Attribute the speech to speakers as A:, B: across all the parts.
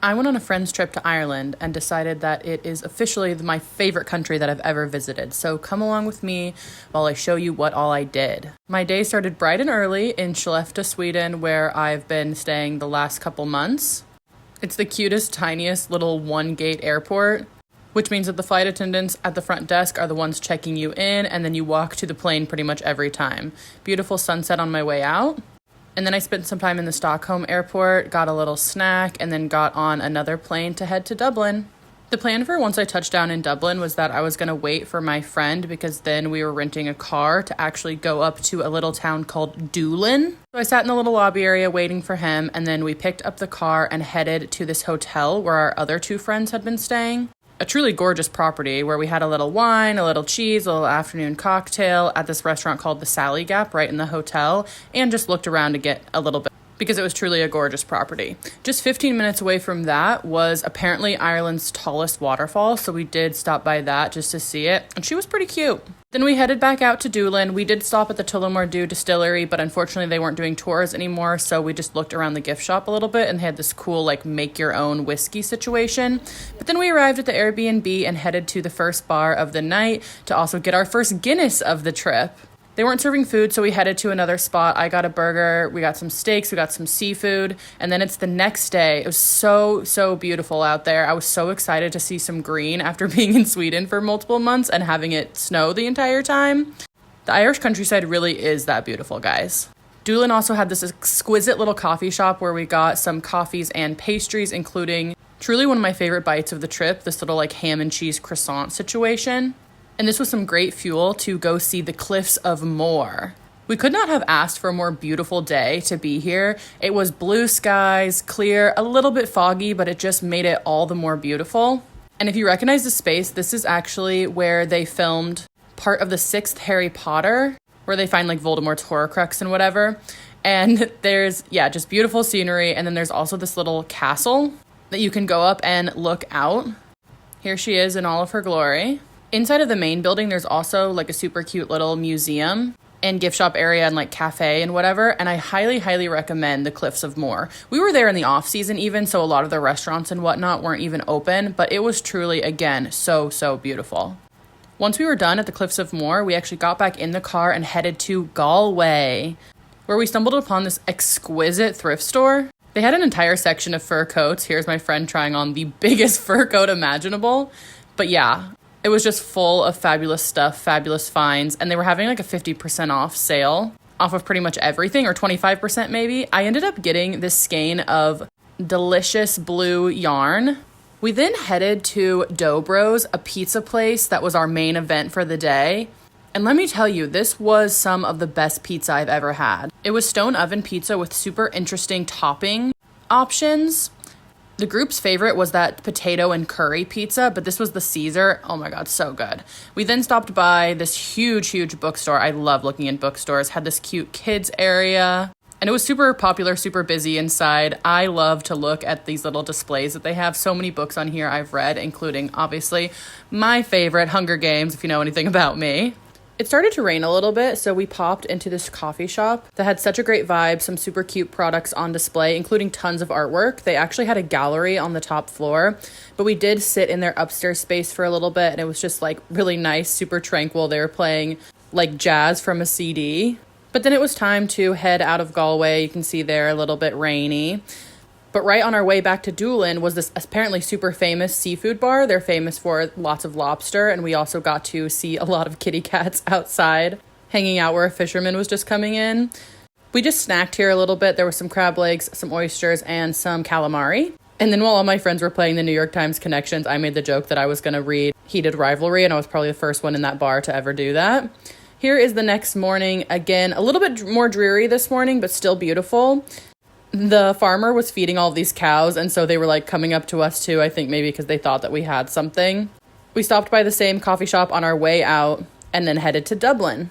A: I went on a friend's trip to Ireland and decided that it is officially my favorite country that I've ever visited. So come along with me while I show you what all I did. My day started bright and early in Skellefteå, Sweden, where I've been staying the last couple months. It's the cutest, tiniest little one-gate airport, which means that the flight attendants at the front desk are the ones checking you in, and then you walk to the plane pretty much every time. Beautiful sunset on my way out. And then I spent some time in the Stockholm airport, got a little snack, and then got on another plane to head to Dublin. The plan for once I touched down in Dublin was that I was going to wait for my friend because then we were renting a car to actually go up to a little town called Doolin. So I sat in the little lobby area waiting for him, and then we picked up the car and headed to this hotel where our other two friends had been staying. A truly gorgeous property where we had a little wine, a little cheese, a little afternoon cocktail at this restaurant called the Sally Gap right in the hotel, and just looked around to get a little bit because it was truly a gorgeous property. Just 15 minutes away from that was apparently Ireland's tallest waterfall, so we did stop by that just to see it, and she was pretty cute. Then we headed back out to Doolin. We did stop at the Tullamore Dew distillery, but unfortunately they weren't doing tours anymore, so we just looked around the gift shop a little bit, and they had this cool, make your own whiskey situation. But then we arrived at the Airbnb and headed to the first bar of the night to also get our first Guinness of the trip. They weren't serving food, so we headed to another spot. I got a burger, we got some steaks, we got some seafood, and then it's the next day. It was so beautiful out there. I was so excited to see some green after being in Sweden for multiple months and having it snow the entire time. The Irish countryside really is that beautiful, guys. Doolin also had this exquisite little coffee shop where we got some coffees and pastries, including truly one of my favorite bites of the trip, this little ham and cheese croissant situation. And this was some great fuel to go see the Cliffs of Moher. We could not have asked for a more beautiful day to be here. It was blue skies, clear, a little bit foggy, but it just made it all the more beautiful. And if you recognize the space, this is actually where they filmed part of the 6th Harry Potter, where they find Voldemort's Horcrux and whatever. And there's, just beautiful scenery. And then there's also this little castle that you can go up and look out. Here she is in all of her glory. Inside of the main building, there's also a super cute little museum and gift shop area and cafe and whatever. And I highly recommend the Cliffs of Moher. We were there in the off season even, so a lot of the restaurants and whatnot weren't even open, but it was truly, again, so beautiful. Once we were done at the Cliffs of Moher, we actually got back in the car and headed to Galway, where we stumbled upon this exquisite thrift store. They had an entire section of fur coats. Here's my friend trying on the biggest fur coat imaginable. But yeah, it was just full of fabulous stuff, fabulous finds, and they were having a 50% off sale off of pretty much everything, or 25% maybe. I ended up getting this skein of delicious blue yarn. We then headed to Dobro's, a pizza place that was our main event for the day. And let me tell you, this was some of the best pizza I've ever had. It was stone oven pizza with super interesting topping options. The group's favorite was that potato and curry pizza, but this was the Caesar. Oh my God, so good. We then stopped by this huge bookstore. I love looking in bookstores. Had this cute kids area, and it was super popular, super busy inside. I love to look at these little displays that they have. So many books on here I've read, including, obviously, my favorite, Hunger Games, if you know anything about me. It started to rain a little bit, so we popped into this coffee shop that had such a great vibe, some super cute products on display, including tons of artwork. They actually had a gallery on the top floor, but we did sit in their upstairs space for a little bit, and it was just really nice, super tranquil. They were playing jazz from a CD. But then it was time to head out of Galway. You can see there a little bit rainy. But right on our way back to Doolin was this apparently super famous seafood bar. They're famous for lots of lobster, and we also got to see a lot of kitty cats outside hanging out where a fisherman was just coming in. We just snacked here a little bit. There was some crab legs, some oysters, and some calamari. And then while all my friends were playing the New York Times Connections, I made the joke that I was going to read Heated Rivalry, and I was probably the first one in that bar to ever do that. Here is the next morning. Again, a little bit more dreary this morning, but still beautiful. The farmer was feeding all these cows, and so they were coming up to us too, I think maybe because they thought that we had something. We stopped by the same coffee shop on our way out and then headed to Dublin.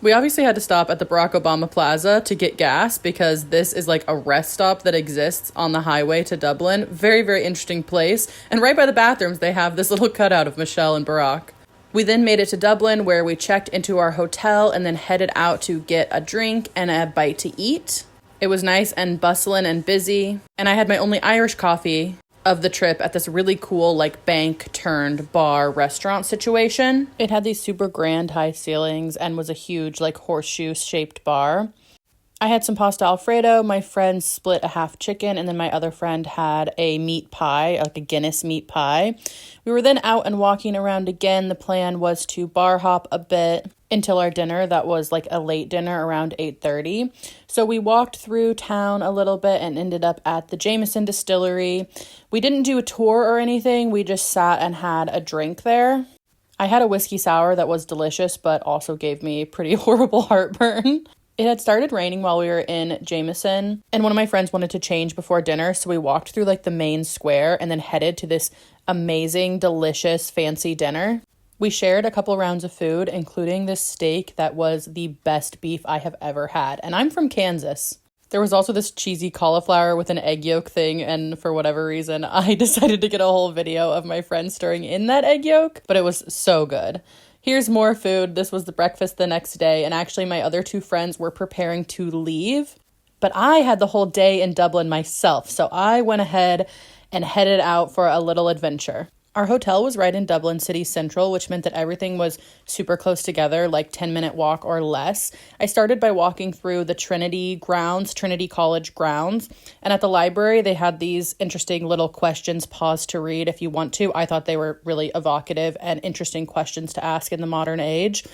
A: We obviously had to stop at the Barack Obama Plaza to get gas because this is a rest stop that exists on the highway to Dublin. Very interesting place. And right by the bathrooms, they have this little cutout of Michelle and Barack. We then made it to Dublin, where we checked into our hotel and then headed out to get a drink and a bite to eat. It was nice and bustling and busy, and I had my only Irish coffee of the trip at this really cool like bank turned bar restaurant situation. It had these super grand high ceilings and was a huge like horseshoe shaped bar. I had some pasta Alfredo, my friend split a half chicken, and then my other friend had a meat pie, like a Guinness meat pie. We were then out and walking around again. The plan was to bar hop a bit until our dinner. That was like a late dinner around 8:30. So we walked through town a little bit and ended up at the Jameson Distillery. We didn't do a tour or anything. We just sat and had a drink there. I had a whiskey sour that was delicious, but also gave me pretty horrible heartburn. It had started raining while we were in Jameson, and one of my friends wanted to change before dinner, so we walked through like the main square and then headed to this amazing, delicious, fancy dinner. We shared a couple rounds of food, including this steak that was the best beef I have ever had, and I'm from Kansas. There was also this cheesy cauliflower with an egg yolk thing, and for whatever reason, I decided to get a whole video of my friend stirring in that egg yolk, but it was so good. Here's more food. This was the breakfast the next day, and actually my other two friends were preparing to leave, but I had the whole day in Dublin myself, so I went ahead and headed out for a little adventure. Our hotel was right in Dublin City Central, which meant that everything was super close together, like 10-minute walk or less. I started by walking through the Trinity College grounds, and at the library, they had these interesting little questions, pause to read if you want to. I thought they were really evocative and interesting questions to ask in the modern age.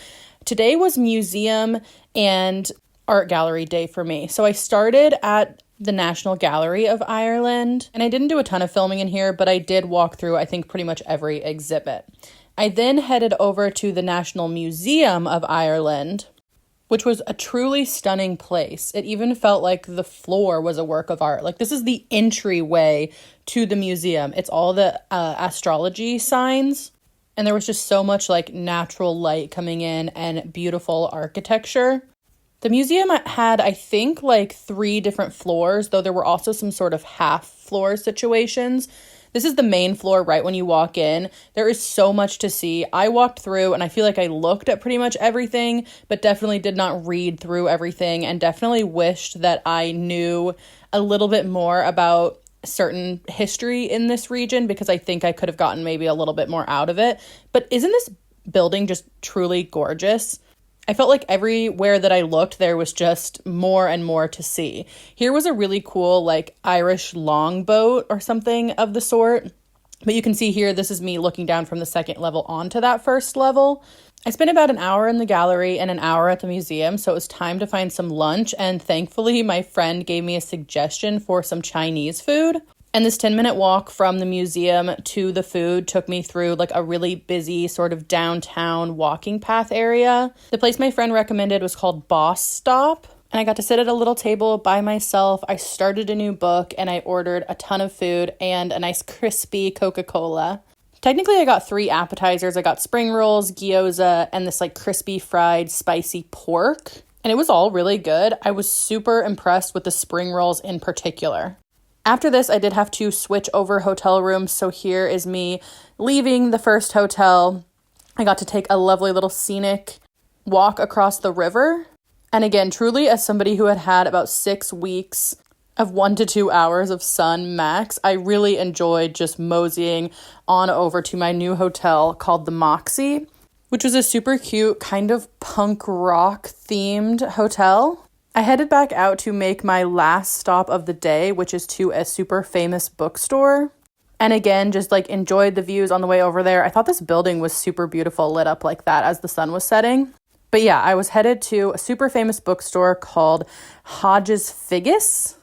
A: Today was museum and art gallery day for me. So I started at the National Gallery of Ireland, and I didn't do a ton of filming in here, but I did walk through, I think, pretty much every exhibit. I then headed over to the National Museum of Ireland, which was a truly stunning place. It even felt like the floor was a work of art. Like, this is the entryway to the museum. It's all the astrology signs, and there was just so much like natural light coming in and beautiful architecture. The museum had, I think, like 3 different floors, though there were also some sort of half floor situations. This is the main floor right when you walk in. There is so much to see. I walked through and I feel like I looked at pretty much everything, but definitely did not read through everything, and definitely wished that I knew a little bit more about certain history in this region, because I think I could have gotten maybe a little bit more out of it. But isn't this building just truly gorgeous? I felt like everywhere that I looked, there was just more and more to see. Here was a really cool, like, Irish longboat or something of the sort. But you can see here, this is me looking down from the second level onto that first level. I spent about an hour in the gallery and an hour at the museum, so it was time to find some lunch. And thankfully, my friend gave me a suggestion for some Chinese food. And this 10-minute walk from the museum to the food took me through like a really busy sort of downtown walking path area. The place my friend recommended was called Boss Stop, and I got to sit at a little table by myself. I started a new book, and I ordered a ton of food and a nice crispy Coca-Cola. Technically, I got 3 appetizers. I got spring rolls, gyoza, and this like crispy fried spicy pork, and it was all really good. I was super impressed with the spring rolls in particular. After this, I did have to switch over hotel rooms, so here is me leaving the first hotel. I got to take a lovely little scenic walk across the river. And again, truly, as somebody who had had about 6 weeks of 1 to 2 hours of sun max, I really enjoyed just moseying on over to my new hotel called the Moxie, which was a super cute kind of punk rock themed hotel. I headed back out to make my last stop of the day, which is to a super famous bookstore. And again, just like enjoyed the views on the way over there. I thought this building was super beautiful lit up like that as the sun was setting. But yeah, I was headed to a super famous bookstore called Hodges Figgis,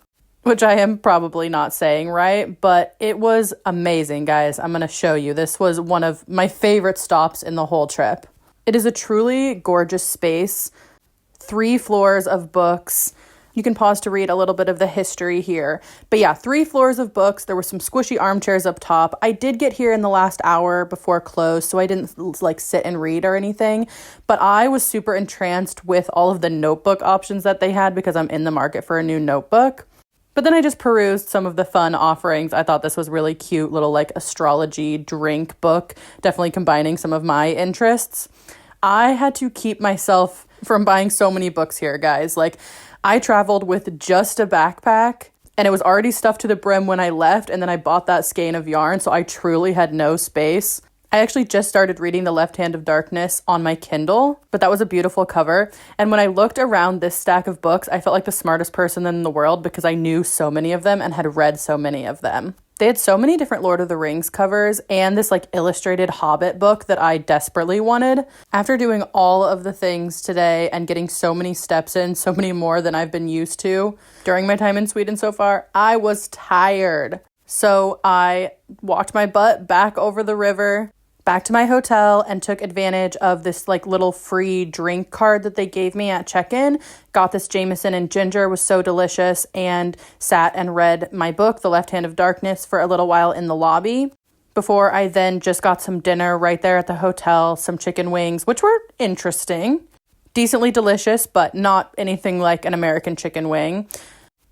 A: which I am probably not saying right, but it was amazing, guys. I'm going to show you. This was one of my favorite stops in the whole trip. It is a truly gorgeous space. 3 floors of books. You can pause to read a little bit of the history here. But yeah, 3 floors of books. There were some squishy armchairs up top. I did get here in the last hour before close, so I didn't like sit and read or anything. But I was super entranced with all of the notebook options that they had because I'm in the market for a new notebook. But then I just perused some of the fun offerings. I thought this was really cute little like astrology drink book, definitely combining some of my interests. I had to keep myself from buying so many books here, guys. Like, I traveled with just a backpack and it was already stuffed to the brim when I left, and then I bought that skein of yarn, so I truly had no space. I actually just started reading The Left Hand of Darkness on my Kindle, but that was a beautiful cover. And when I looked around this stack of books, I felt like the smartest person in the world because I knew so many of them and had read so many of them. They had so many different Lord of the Rings covers and this like illustrated Hobbit book that I desperately wanted. After doing all of the things today and getting so many steps in, so many more than I've been used to during my time in Sweden so far, I was tired. So I walked my butt back over the river, back to my hotel, and took advantage of this like little free drink card that they gave me at check-in. Got this Jameson and ginger, was so delicious, and sat and read my book, The Left Hand of Darkness, for a little while in the lobby before I then just got some dinner right there at the hotel, some chicken wings, which were interesting, decently delicious, but not anything like an American chicken wing.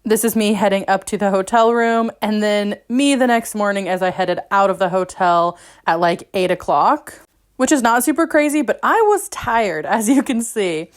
A: This is me heading up to the hotel room, and then me the next morning as I headed out of the hotel at like 8 o'clock, which is not super crazy, but I was tired, as you can see.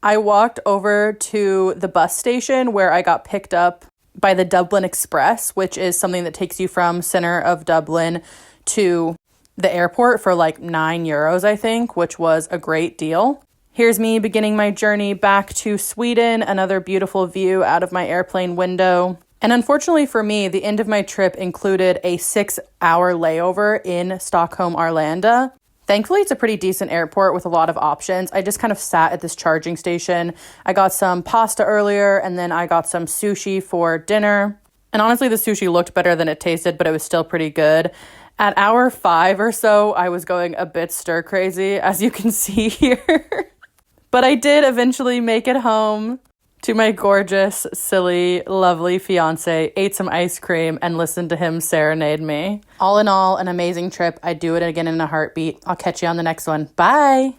A: I walked over to the bus station where I got picked up by the Dublin Express, which is something that takes you from center of Dublin to the airport for like €9, I think, which was a great deal. Here's me beginning my journey back to Sweden, another beautiful view out of my airplane window. And unfortunately for me, the end of my trip included a 6-hour layover in Stockholm, Arlanda. Thankfully, it's a pretty decent airport with a lot of options. I just kind of sat at this charging station. I got some pasta earlier, and then I got some sushi for dinner. And honestly, the sushi looked better than it tasted, but it was still pretty good. At hour 5 or so, I was going a bit stir crazy, as you can see here. But I did eventually make it home to my gorgeous, silly, lovely fiance, ate some ice cream, and listened to him serenade me. All in all, an amazing trip. I'd do it again in a heartbeat. I'll catch you on the next one. Bye!